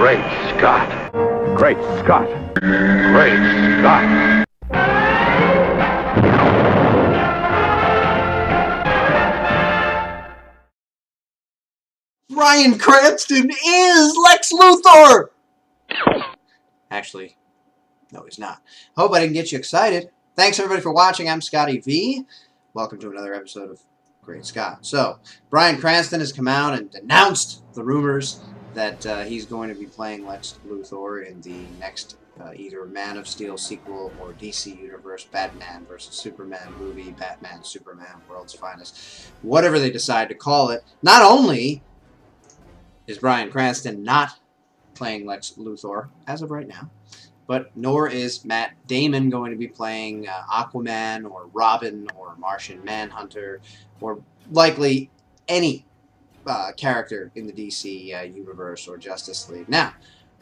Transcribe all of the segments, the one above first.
Great Scott. Great Scott. Great Scott. Bryan Cranston is Lex Luthor! Actually, no, he's not. Hope I didn't get you excited. Thanks, everybody, for watching. I'm Scotty V. Welcome to another episode of Great Scott. So, Bryan Cranston has come out and denounced the rumors that he's going to be playing Lex Luthor in the next either Man of Steel sequel or DC Universe Batman vs. Superman movie, Batman, Superman, World's Finest, whatever they decide to call it. Not only is Bryan Cranston not playing Lex Luthor as of right now, but nor is Matt Damon going to be playing Aquaman or Robin or Martian Manhunter or likely any character in the DC universe or Justice League. Now,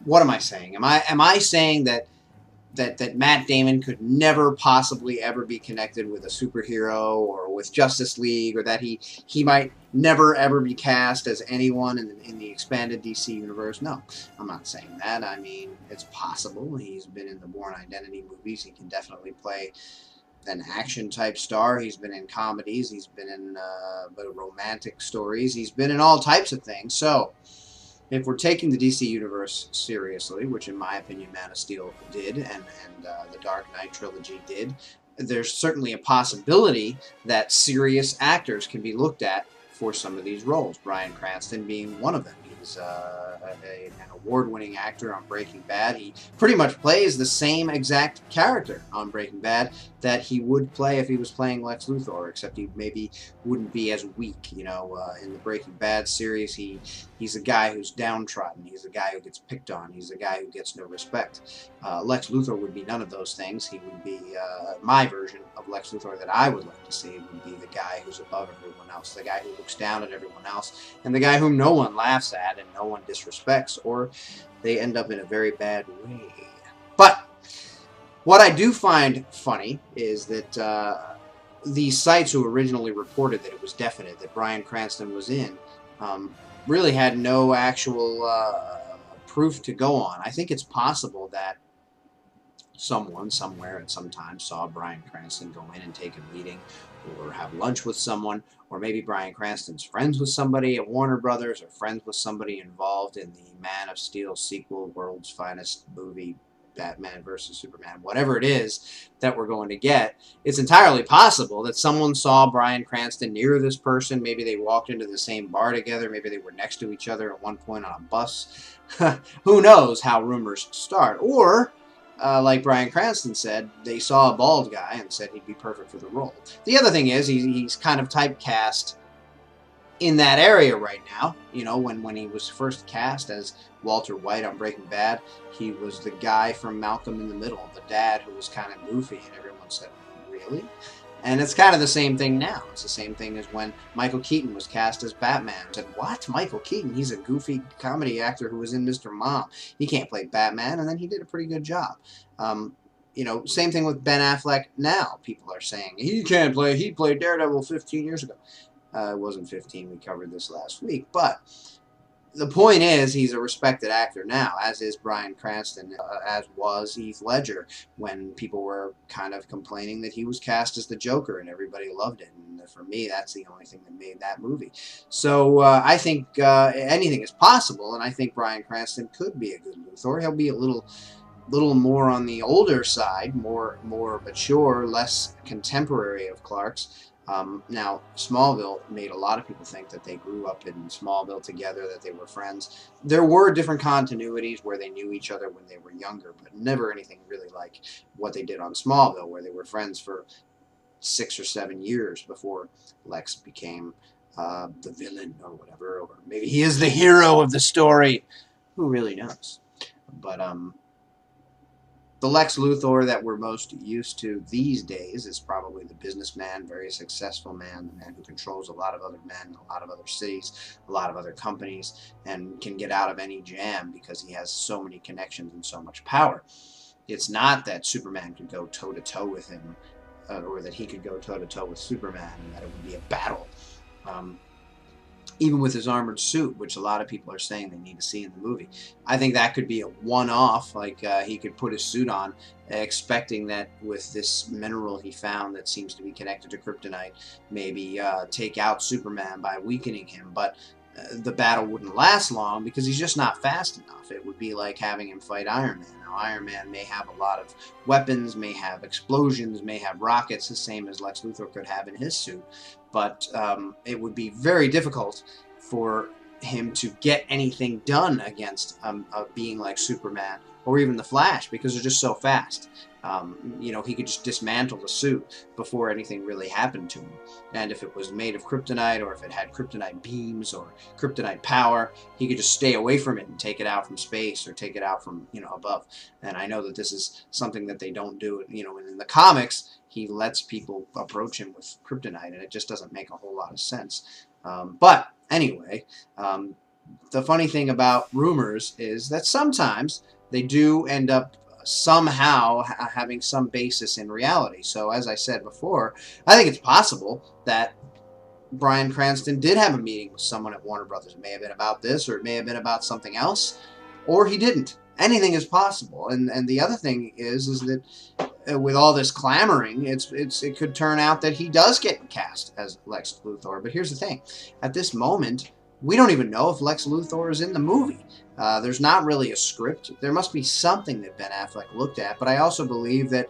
what am I saying? Am I saying that Matt Damon could never possibly ever be connected with a superhero or with Justice League, or that he might never ever be cast as anyone in the expanded DC universe? No, I'm not saying that. I mean, it's possible. He's been in the Bourne Identity movies. He can definitely play an action type star. He's been in comedies. He's been in romantic stories. He's been in all types of things. So, if we're taking the DC Universe seriously, which in my opinion Man of Steel did, and the Dark Knight trilogy did, there's certainly a possibility that serious actors can be looked at for some of these roles, Bryan Cranston being one of them. He's an award-winning actor on Breaking Bad. He pretty much plays the same exact character on Breaking Bad that he would play if he was playing Lex Luthor, except he maybe wouldn't be as weak. You know, in the Breaking Bad series, he's a guy who's downtrodden. He's a guy who gets picked on. He's a guy who gets no respect. Lex Luthor would be none of those things. He would be my version of Lex Luthor that I would like to see would be the guy who's above everyone else, the guy who looks down at everyone else, and the guy whom no one laughs at and no one disrespects, or they end up in a very bad way. But what I do find funny is that these sites who originally reported that it was definite that Bryan Cranston was in really had no actual proof to go on. I think it's possible that someone somewhere at some time saw Bryan Cranston go in and take a meeting or have lunch with someone, or maybe Bryan Cranston's friends with somebody at Warner Brothers, or friends with somebody involved in the Man of Steel sequel, World's Finest movie, Batman vs. Superman, whatever it is that we're going to get. It's entirely possible that someone saw Bryan Cranston near this person. Maybe they walked into the same bar together. Maybe they were next to each other at one point on a bus. Who knows how rumors start? Or like Bryan Cranston said, they saw a bald guy and said he'd be perfect for the role. The other thing is he's kind of typecast in that area right now. You know, when he was first cast as Walter White on Breaking Bad, he was the guy from Malcolm in the Middle, the dad who was kind of goofy, and everyone said, really? And it's kind of the same thing now. It's the same thing as when Michael Keaton was cast as Batman. I said, what? Michael Keaton? He's a goofy comedy actor who was in Mr. Mom. He can't play Batman, and then he did a pretty good job. You know, same thing with Ben Affleck now. People are saying, he can't play, he played Daredevil 15 years ago. It wasn't 15, we covered this last week. But the point is, he's a respected actor now, as is Bryan Cranston, as was Heath Ledger, when people were kind of complaining that he was cast as the Joker and everybody loved it. And for me, that's the only thing that made that movie. So I think anything is possible, and I think Bryan Cranston could be a good Luthor. He'll be a little more on the older side, more mature, less contemporary of Clark's. Now, Smallville made a lot of people think that they grew up in Smallville together, that they were friends. There were different continuities where they knew each other when they were younger, but never anything really like what they did on Smallville, where they were friends for 6 or 7 years before Lex became the villain or whatever, or maybe he is the hero of the story. Who really knows? But the Lex Luthor that we're most used to these days is probably the businessman, very successful man, the man who controls a lot of other men, a lot of other cities, a lot of other companies, and can get out of any jam because he has so many connections and so much power. It's not that Superman could go toe-to-toe with him, or that he could go toe-to-toe with Superman, and that it would be a battle. even with his armored suit, which a lot of people are saying they need to see in the movie. I think that could be a one-off, like he could put his suit on, expecting that with this mineral he found that seems to be connected to kryptonite, maybe take out Superman by weakening him, but the battle wouldn't last long because he's just not fast enough. It would be like having him fight Iron Man. Now, Iron Man may have a lot of weapons, may have explosions, may have rockets, the same as Lex Luthor could have in his suit, but it would be very difficult for him to get anything done against a being like Superman or even the Flash, because they're just so fast. You know, he could just dismantle the suit before anything really happened to him. And if it was made of kryptonite, or if it had kryptonite beams or kryptonite power, he could just stay away from it and take it out from space or take it out from, you know, above. And I know that this is something that they don't do, you know, in the comics. He lets people approach him with kryptonite, and it just doesn't make a whole lot of sense. But anyway, the funny thing about rumors is that sometimes they do end up somehow having some basis in reality. So as I said before, I think it's possible that Bryan Cranston did have a meeting with someone at Warner Brothers. It may have been about this, or it may have been about something else, or he didn't. Anything is possible. And the other thing is that with all this clamoring, it could turn out that he does get cast as Lex Luthor. But here's the thing: at this moment, we don't even know if Lex Luthor is in the movie. There's not really a script. There must be something that Ben Affleck looked at, but I also believe that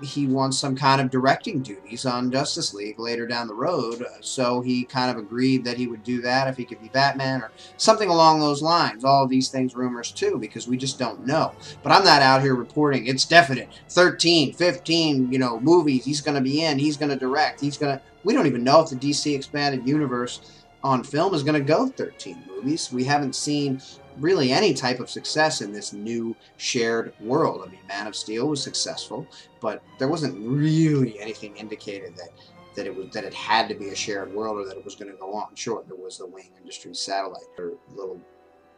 he wants some kind of directing duties on Justice League later down the road, so he kind of agreed that he would do that if he could be Batman or something along those lines. All of these things rumors too, because we just don't know. But I'm not out here reporting it's definite 13, 15, you know, movies he's going to be in, he's going to direct, we don't even know if the DC Expanded Universe on film is going to go 13 movies. We haven't seen really any type of success in this new shared world. I mean, Man of Steel was successful, but there wasn't really anything indicated that it had to be a shared world or that it was going to go on. Sure, there was the Wayne Industries satellite, or little,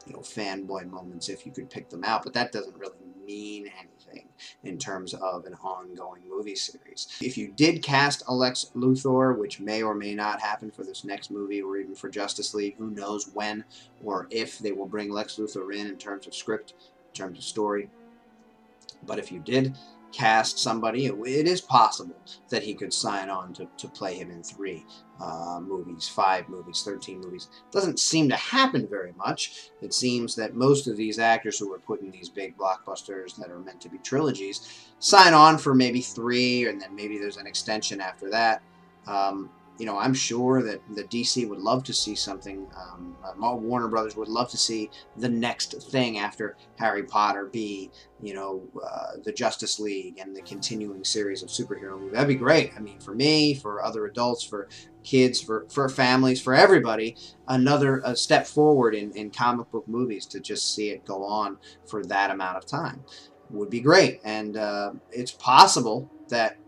you know, fanboy moments if you could pick them out, but that doesn't really mean anything in terms of an ongoing movie series. If you did cast a Lex Luthor, which may or may not happen for this next movie or even for Justice League, who knows when or if they will bring Lex Luthor in terms of script, in terms of story. But if you did cast somebody, it is possible that he could sign on to play him in 3 movies, 5 movies, 13 movies. Doesn't seem to happen very much. It seems that most of these actors who are put in these big blockbusters that are meant to be trilogies sign on for maybe 3, and then maybe there's an extension after that. You know, I'm sure that the DC would love to see something, Warner Brothers would love to see the next thing after Harry Potter be, you know, the Justice League and the continuing series of superhero movies. That'd be great. I mean, for me, for other adults, for kids, for families, for everybody, another step forward in comic book movies, to just see it go on for that amount of time would be great. And it's possible that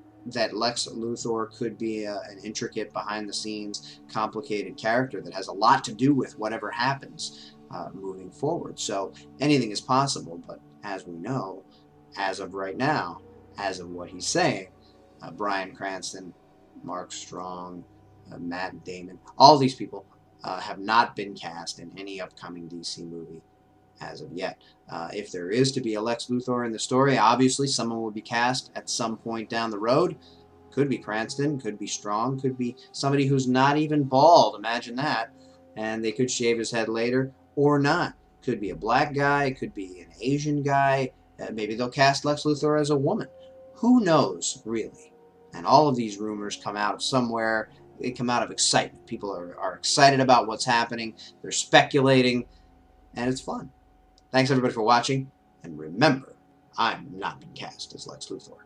Lex Luthor could be an intricate, behind-the-scenes, complicated character that has a lot to do with whatever happens moving forward. So anything is possible, but as we know, as of right now, as of what he's saying, Bryan Cranston, Mark Strong, Matt Damon, all these people have not been cast in any upcoming DC movie as of yet. If there is to be a Lex Luthor in the story, obviously someone will be cast at some point down the road. Could be Cranston, could be Strong, could be somebody who's not even bald, imagine that, and they could shave his head later, or not. Could be a black guy, could be an Asian guy, maybe they'll cast Lex Luthor as a woman. Who knows, really? And all of these rumors come out of somewhere. They come out of excitement. People are excited about what's happening, they're speculating, and it's fun. Thanks everybody for watching, and remember, I'm not been cast as Lex Luthor.